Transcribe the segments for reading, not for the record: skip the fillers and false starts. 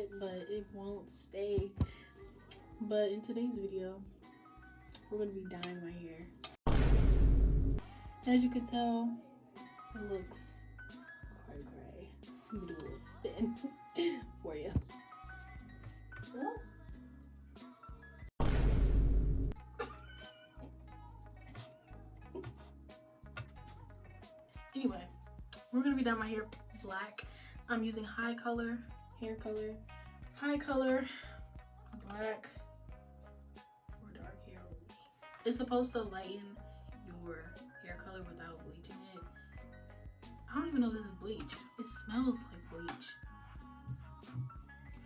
it, but it won't stay. But in today's video, we're gonna be dyeing my hair. As you can tell, it looks quite gray. Let me do a little spin for you. Anyway, we're gonna be dyeing my hair black. I'm using high color, hair color, high color, black, or dark hair. It's supposed to lighten your hair color without bleaching it. I don't even know if this is bleach. It smells like bleach. It smells like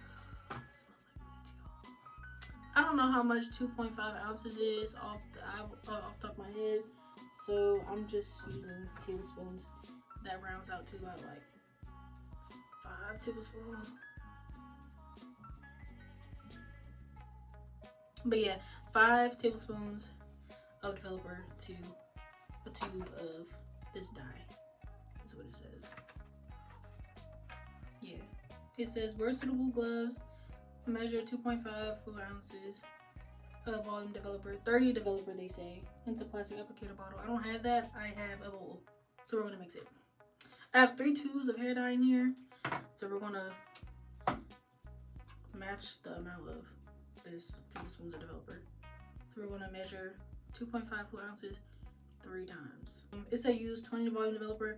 bleach, y'all. I don't know how much 2.5 ounces is off the top of my head, so I'm just using tablespoons. That rounds out to about like 5 tablespoons. But yeah, 5 tablespoons of developer to a tube of this dye. That's what it says. Yeah, it says wear suitable gloves, measure 2.5 fluid ounces of volume developer, 30 developer they say, into plastic applicator bottle. I don't have that, I have a bowl, so we're gonna mix it. I have 3 tubes of hair dye in here, so we're gonna match the amount of this tablespoons of developer. So we're gonna measure 2.5 fluid ounces 3 times. It said use 20 volume developer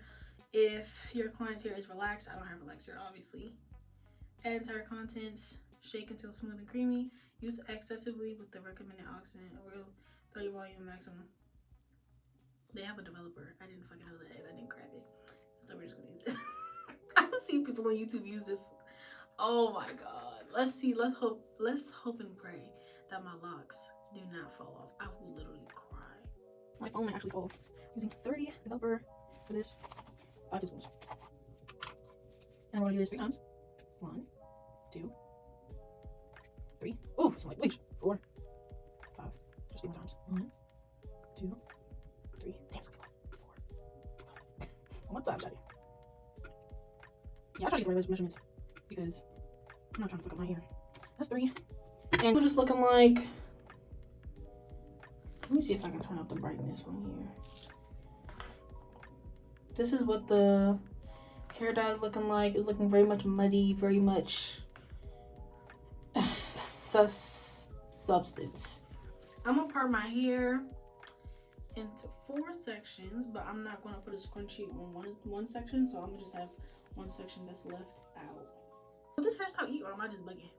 if your client's hair is relaxed. I don't have relaxed hair, obviously. Add entire contents, shake until smooth and creamy. Use excessively with the recommended oxidant oil, 30 volume maximum. They have a developer. I didn't fucking know that and I didn't grab it. So we're just gonna use this. I've seen people on YouTube use this. Oh my god. Let's see, let's hope and pray that my locks do not fall off. I will literally cry. My phone might actually fall. Using 30 developer for this 5 tablespoons. And I'm gonna do this 3 times. 1, 2, 3. Oh, it's like bleach. 4, 5. Just 3 more times. 1, 2, 3. Damn, so 4, 5. I want 5 out here. Yeah, I try to get the right measurements because I'm not trying to fuck up my hair. That's 3. And we're just looking like, let me see if I can turn up the brightness on here. This is what the hair dye is looking like. It's looking very much muddy, very much substance. I'm gonna part my hair into 4 sections, but I'm not gonna put a scrunchie on one section, so I'm gonna just have 1 section that's left out. Will this hairstyle eat or am I just bugging?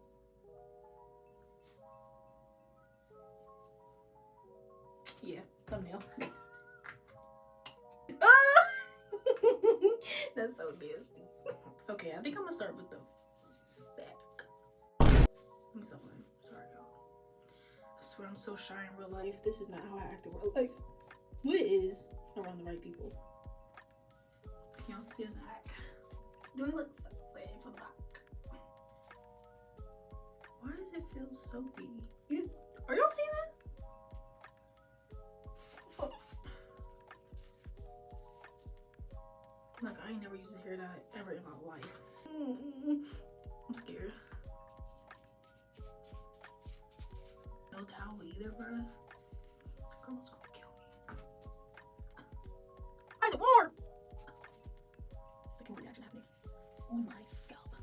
Yeah, thumbnail. That's so nasty. Okay, I think I'm gonna start with the back. I'm suffering. Sorry, y'all. I swear I'm so shy in real life. This is not how I act in real life. What is around the right people? Y'all see the back? Do I look sexy from the back? Why does it feel soapy? Are y'all seeing that? Oh. Like, I ain't never used a hair dye ever in my life. I'm scared. No towel either, bro. That girl was gonna kill me. Why is it warm? It's a chemical reaction happening on my scalp.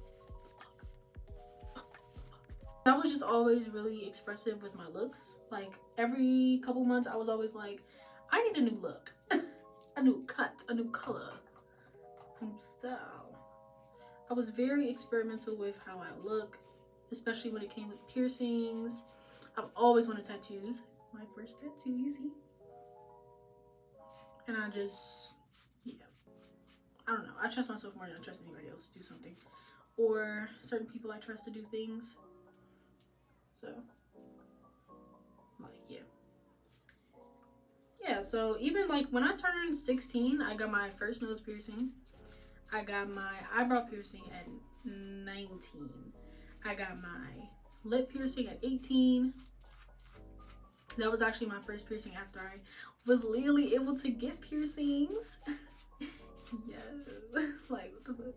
I was just always really expressive with my looks. Like every couple months I was always like, I need a new look. A new cut, a new color, a new style. I was very experimental with how I look, especially when it came with piercings. I've always wanted tattoos. My first tattoo, you see? And I just, yeah. I don't know. I trust myself more than I trust anybody else to do something. Or certain people I trust to do things. So, like, yeah. Yeah, so even like when I turned 16, I got my first nose piercing. I got my eyebrow piercing at 19. I got my lip piercing at 18. That was actually my first piercing after I was legally able to get piercings. Yes. Like, what the fuck?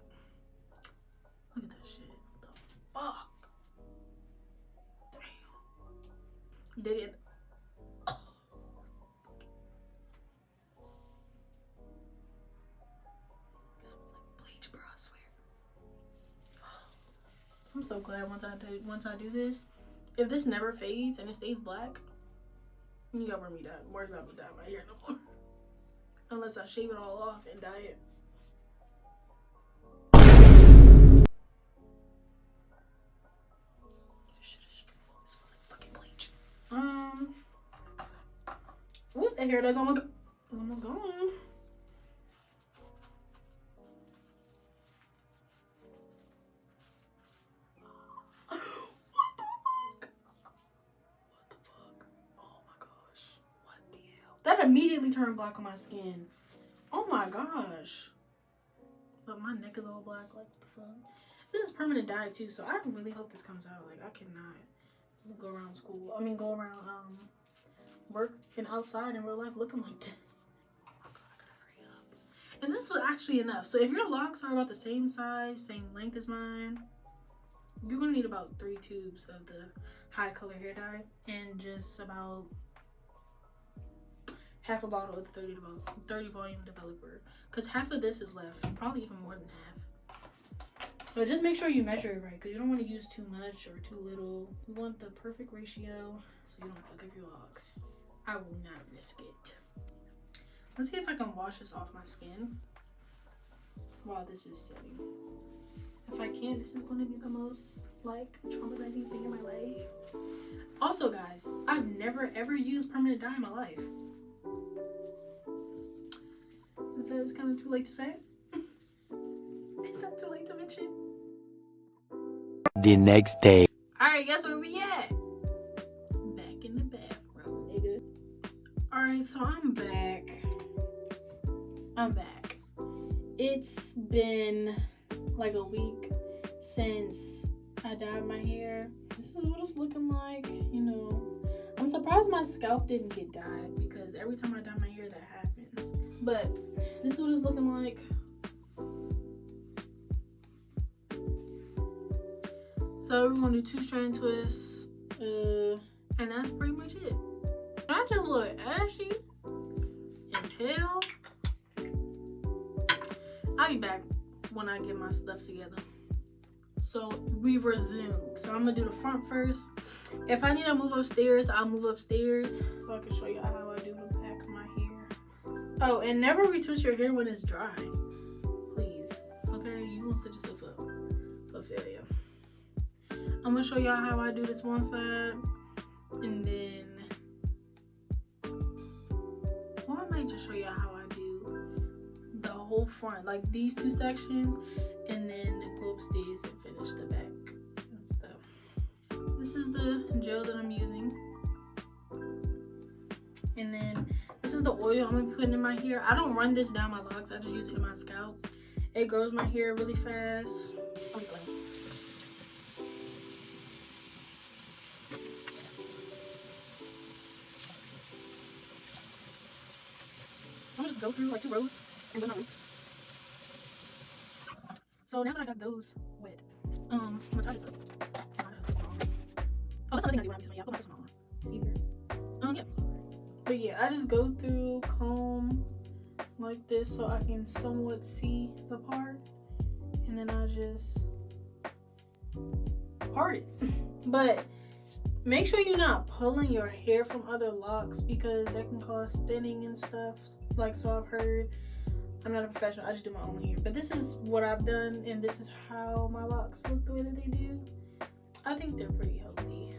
Look at that shit. What the fuck? Did it? This smells like bleach, bro. I swear. I'm so glad once I do this, if this never fades and it stays black, you gotta worry about me dyeing my hair no more. Unless I shave it all off and dye it. This shit is strong. It smells like fucking bleach. What the hair? That's almost gone. That immediately turned black on my skin. Oh my gosh. But my neck is all black. Like, what the fuck? This is permanent dye too, so I really hope this comes out. Like, I cannot go around school. I mean, go around work and outside in real life looking like this. Oh my god, I gotta hurry up. And this was actually enough. So if your locks are about the same size, same length as mine, you're gonna need about 3 tubes of the high color hair dye and just about half a bottle of the 30 volume developer, because half of this is left, probably even more than half. But just make sure you measure it right, because you don't want to use too much or too little. You want the perfect ratio so you don't fuck up your locks. I will not risk it. Let's see if I can wash this off my skin while this is setting. If I can't, this is going to be the most like traumatizing thing in my life. Also guys, I've never ever used permanent dye in my life. Is that kind of too late to say? Is that too late to mention? The next day. Alright, guess where we at? Back in the bathroom, nigga. Alright, so I'm back. It's been like a week since I dyed my hair. This is what it's looking like, you know. I'm surprised my scalp didn't get dyed, because every time I dye my hair that happens. But this is what it's looking like. So we're gonna do 2-strand twists, and that's pretty much it. I just look ashy and pale. I'll be back when I get my stuff together. So we resume. So I'm gonna do the front first. If I need to move upstairs, I'll move upstairs so I can show you how I do the back of my hair. Oh, and never retwist your hair when it's dry, please. Okay, you won't set yourself up for failure. I'm gonna show y'all how I do this one side, and then, well, I might just show y'all how I do the whole front, like these 2 sections, and then go upstairs and finish the back and stuff. This is the gel that I'm using, and then this is the oil I'm gonna be putting in my hair. I don't run this down my locks, I just use it in my scalp. It grows my hair really fast. I'm gonna just go through like 2 rows and go my roots. So now that I got those wet, I'm gonna tie this up. Oh, that's another thing I do when I use my, I put my personal on. It's easier. Yeah. But yeah, I just go through, comb like this so I can somewhat see the part, and then I just part it. But make sure you're not pulling your hair from other locks, because that can cause thinning and stuff. Like, so I've heard. I'm not a professional, I just do my own hair. But this is what I've done, and this is how my locks look the way that they do. I think they're pretty healthy.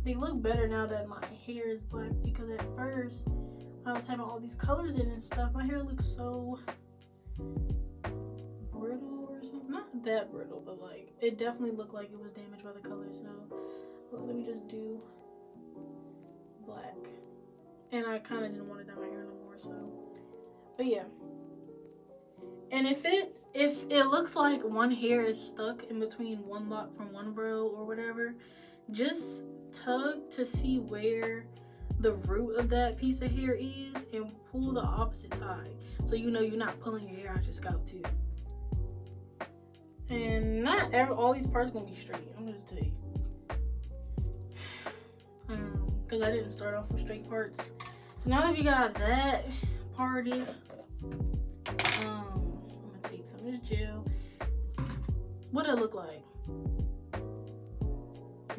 They look better now that my hair is black, because at first, when I was having all these colors in and stuff, my hair looked so brittle or something. Not that brittle, but like, it definitely looked like it was damaged by the color. So let me just do black. And I kind of didn't want to dye my hair no more, so. But yeah. And if it looks like one hair is stuck in between one lock from one row or whatever, just tug to see where the root of that piece of hair is and pull the opposite side, so you know you're not pulling your hair out your scalp too. And not all these parts are gonna be straight, I'm gonna just tell you. because I didn't start off with straight parts. So now that we got that parted, I'm gonna take some of this gel. What it look like?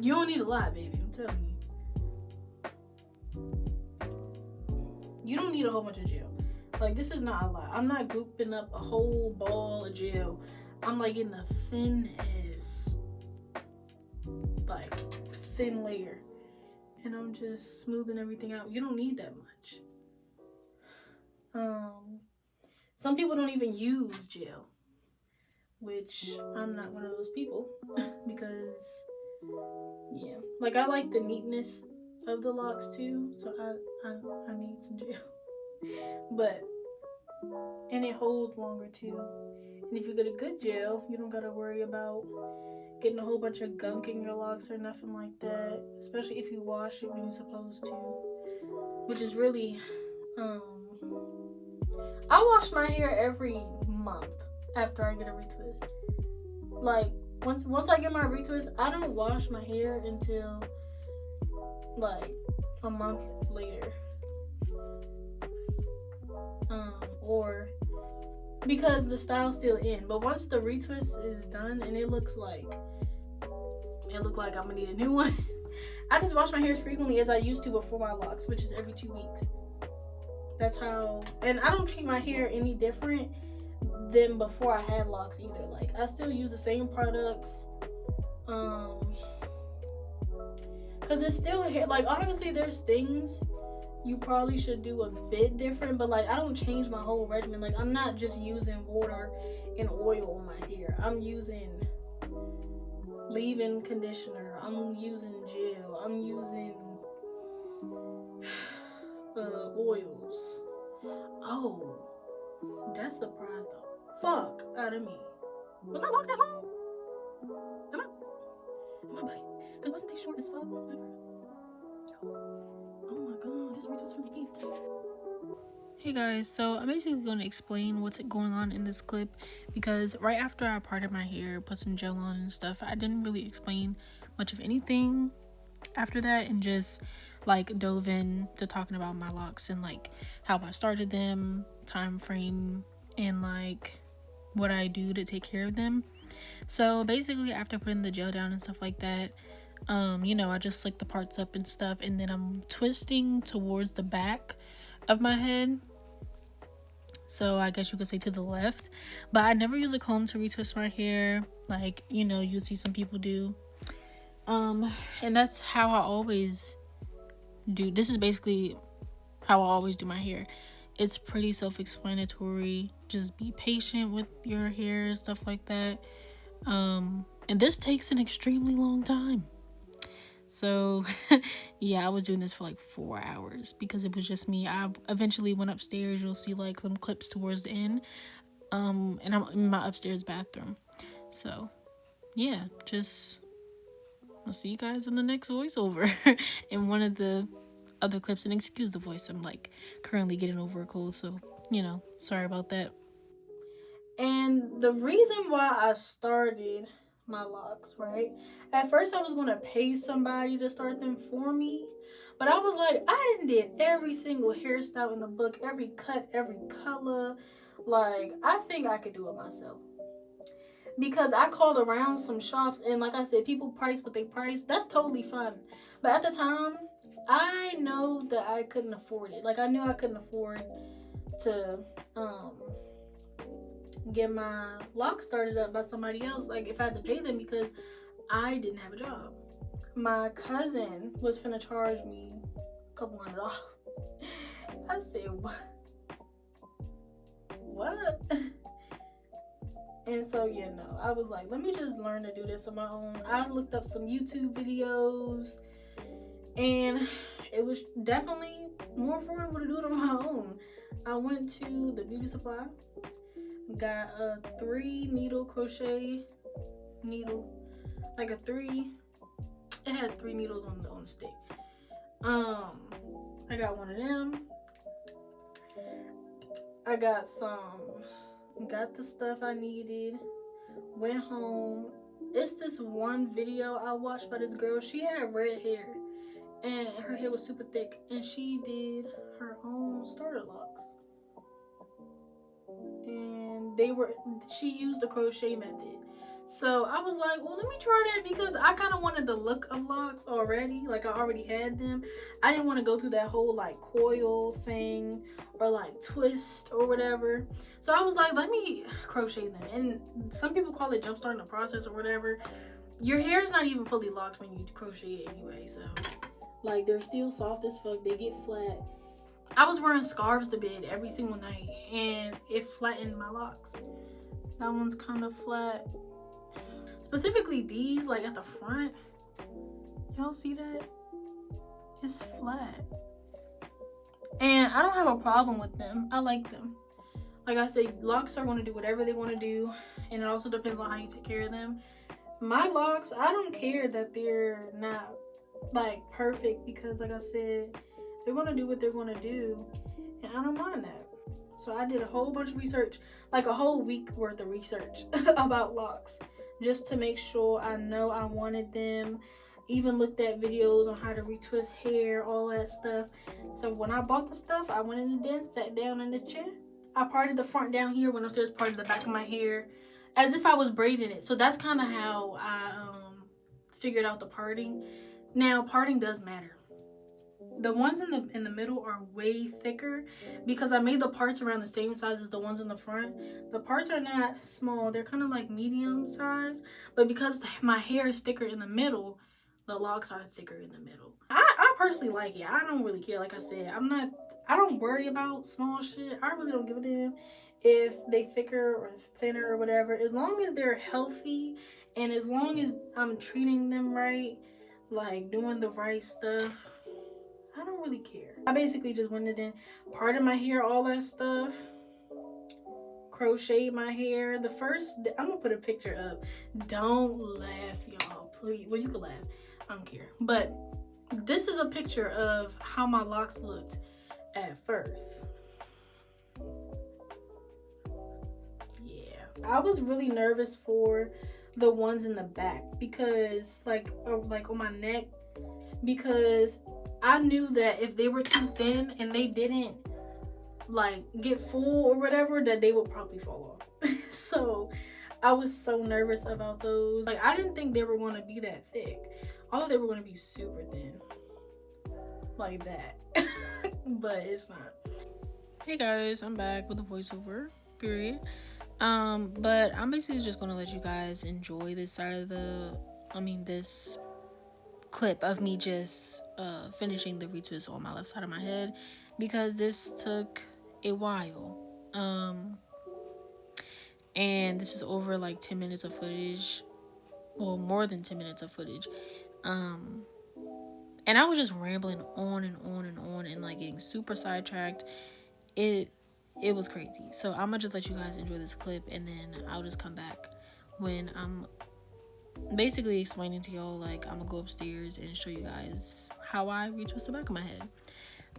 You don't need a lot, baby, I'm telling you. You don't need a whole bunch of gel. Like, this is not a lot. I'm not gooping up a whole ball of gel. I'm like in the thinnest, like, thin layer. And I'm just smoothing everything out. You don't need that much. Some people don't even use gel, which I'm not one of those people because, yeah, like, I like the neatness of the locks too, so I need some gel. But, and it holds longer too. And if you get a good gel, you don't gotta worry about getting a whole bunch of gunk in your locks or nothing like that, especially if you wash it when you're supposed to, which is really, I wash my hair every month after I get a retwist. Like, once I get my retwist, I don't wash my hair until like a month later, or because the style's still in. But once the retwist is done and it look like I'm gonna need a new one, I just wash my hair as frequently as I used to before my locks, which is every 2 weeks. That's how, and I don't treat my hair any different than before I had locks either. Like, I still use the same products, cause it's still hair. Like, obviously there's things you probably should do a bit different, but like, I don't change my whole regimen. Like, I'm not just using water and oil on my hair. I'm using leave-in conditioner. I'm using gel. I'm using oils. Oh, that surprised the fuck out of me. Was my locks at home? Am I bugging? Cause wasn't they short as fuck? Oh my god, this retwist from the Insta. Hey guys, so I'm basically going to explain what's going on in this clip, because right after I parted my hair, put some gel on and stuff, I didn't really explain much of anything after that, and just like dove in to talking about my locks and like how I started them, time frame, and like what I do to take care of them. So basically, after putting the gel down and stuff like that, you know, I just slick the parts up and stuff, and then I'm twisting towards the back of my head, so I guess you could say to the left. But I never use a comb to retwist my hair, like, you know, you see some people do. And that's how I always do. This is basically how I always do my hair. It's pretty self-explanatory. Just be patient with your hair, stuff like that. And this takes an extremely long time. So yeah, I was doing this for like 4 hours because it was just me. I eventually went upstairs. You'll see like some clips towards the end. And I'm in my upstairs bathroom. So yeah, just I'll see you guys in the next voiceover in one of the other clips. And excuse the voice, I'm like currently getting over a cold, so you know, sorry about that. And the reason why I started my locks, right, at first I was going to pay somebody to start them for me, but I was like, I done did every single hairstyle in the book, every cut, every color. Like, I think I could do it myself, because I called around some shops, and like I said, people price what they price. That's totally fine, but at the time I know that I couldn't afford it. Like, I knew I couldn't afford to get my locks started up by somebody else, like if I had to pay them, because I didn't have a job. My cousin was finna charge me a couple $100. I said, what? And so yeah, no, I was like, let me just learn to do this on my own. I looked up some YouTube videos, and it was definitely more affordable to do it on my own. I went to the beauty supply, got a 3 needle crochet needle, like a 3, it had 3 needles on the stick. I got one of them. I got the stuff I needed, went home. It's this one video I watched by this girl. She had red hair, and her hair was super thick, and she did her own starter locks. And she used the crochet method. So I was like, well, let me try that, because I kind of wanted the look of locks already. Like, I already had them. I didn't want to go through that whole like coil thing or like twist or whatever. So I was like, let me crochet them. And some people call it jump starting the process or whatever. Your hair is not even fully locked when you crochet it anyway. So like, they're still soft as fuck. They get flat. I was wearing scarves to bed every single night, and it flattened my locks. That one's kind of flat. Specifically these, like at the front. Y'all see that? It's flat. And I don't have a problem with them. I like them. Like I said, locks are going to do whatever they want to do, and it also depends on how you take care of them. My locks, I don't care that they're not like perfect, because like I said, they're going to do what they're going to do, and I don't mind that. So I did a whole bunch of research, like a whole week worth of research about locks, just to make sure I know I wanted them. Even looked at videos on how to retwist hair, all that stuff. So when I bought the stuff, I went in the den, sat down in the chair. I parted the front down here, went upstairs, parted the back of my hair as if I was braiding it. So that's kind of how I figured out the parting. Now, parting does matter. The ones in the middle are way thicker, because I made the parts around the same size as the ones in the front. The parts are not small, they're kind of like medium size, but because my hair is thicker in the middle, the locks are thicker in the middle. I personally like it. I don't really care. Like I said, I don't worry about small shit. I really don't give a damn if they thicker or thinner or whatever, as long as they're healthy and as long as I'm treating them right, like doing the right stuff. I don't really care. I basically just went in, parted my hair, all that stuff, crocheted my hair. I'm gonna put a picture up. Don't laugh, y'all, please. Well, you can laugh, I don't care. But this is a picture of how my locks looked at first. Yeah, I was really nervous for the ones in the back, because like on my neck, because I knew that if they were too thin and they didn't like get full or whatever, that they would probably fall off. So I was so nervous about those. Like, I didn't think they were going to be that thick. I thought they were going to be super thin like that. But it's not. Hey guys, I'm back with a voiceover, period. But I'm basically just going to let you guys enjoy this side of this clip of me just finishing the retwist on my left side of my head, because this took a while, and this is over like 10 minutes of footage, well, more than 10 minutes of footage, and I was just rambling on and on and on and like getting super sidetracked. It was crazy. So I'm gonna just let you guys enjoy this clip, and then I'll just come back when I'm basically explaining to y'all, like, I'm gonna go upstairs and show you guys how I retwist the back of my head.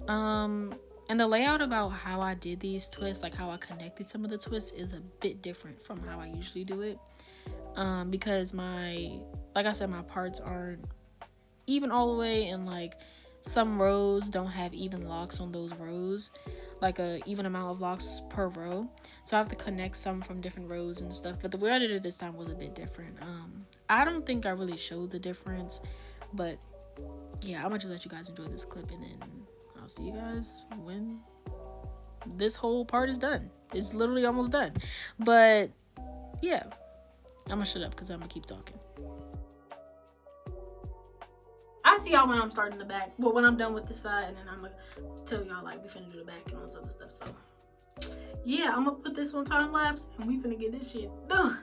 And the layout about how I did these twists, like how I connected some of the twists, is a bit different from how I usually do it, because like I said, my parts aren't even all the way, and like some rows don't have even locks on those rows, like a even amount of locks per row, so I have to connect some from different rows and stuff. But the way I did it this time was a bit different. I don't think I really showed the difference, but yeah, I'm gonna just let you guys enjoy this clip, and then I'll see you guys when this whole part is done. It's literally almost done. But yeah, I'm gonna shut up because I'm gonna keep talking. I see y'all when I'm starting the back, but when I'm done with the side, and then I'm gonna tell y'all like we finna do the back and all this other stuff. So yeah, I'm gonna put this on time lapse, and we finna get this shit done.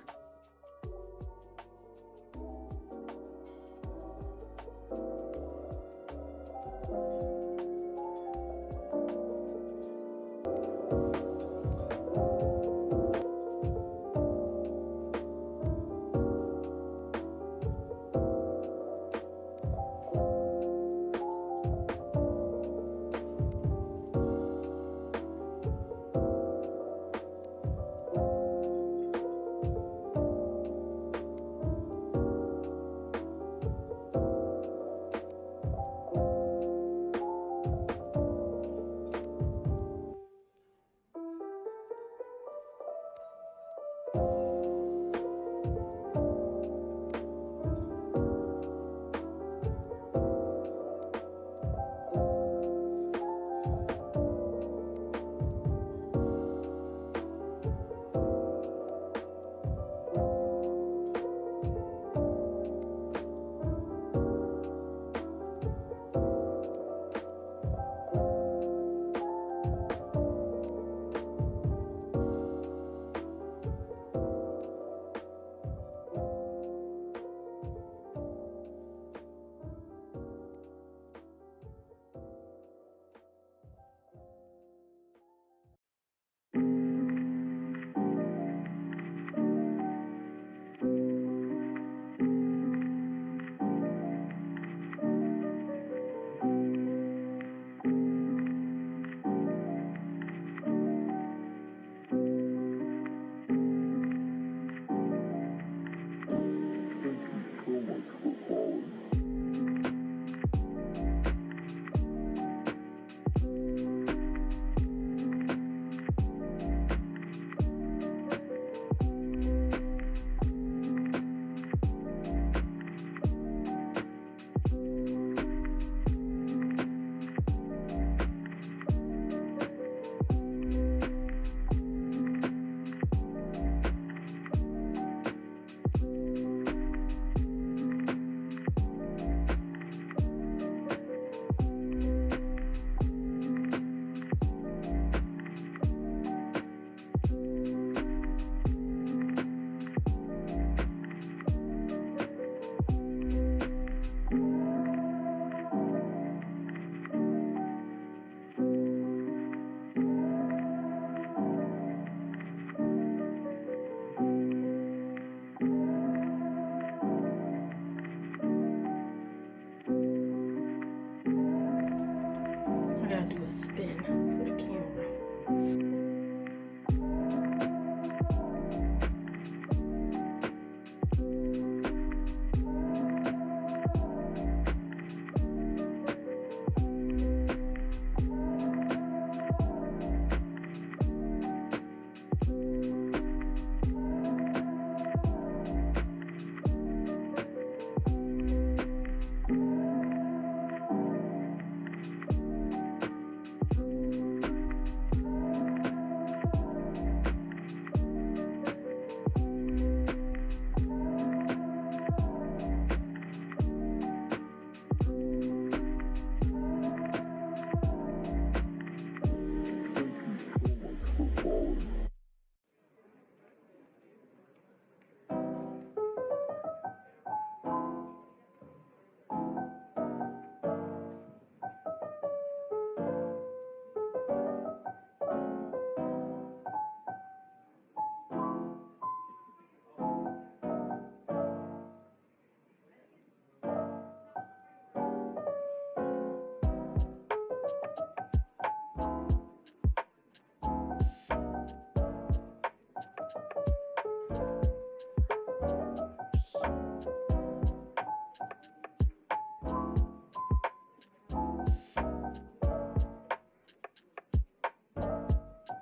do a spin for the camera.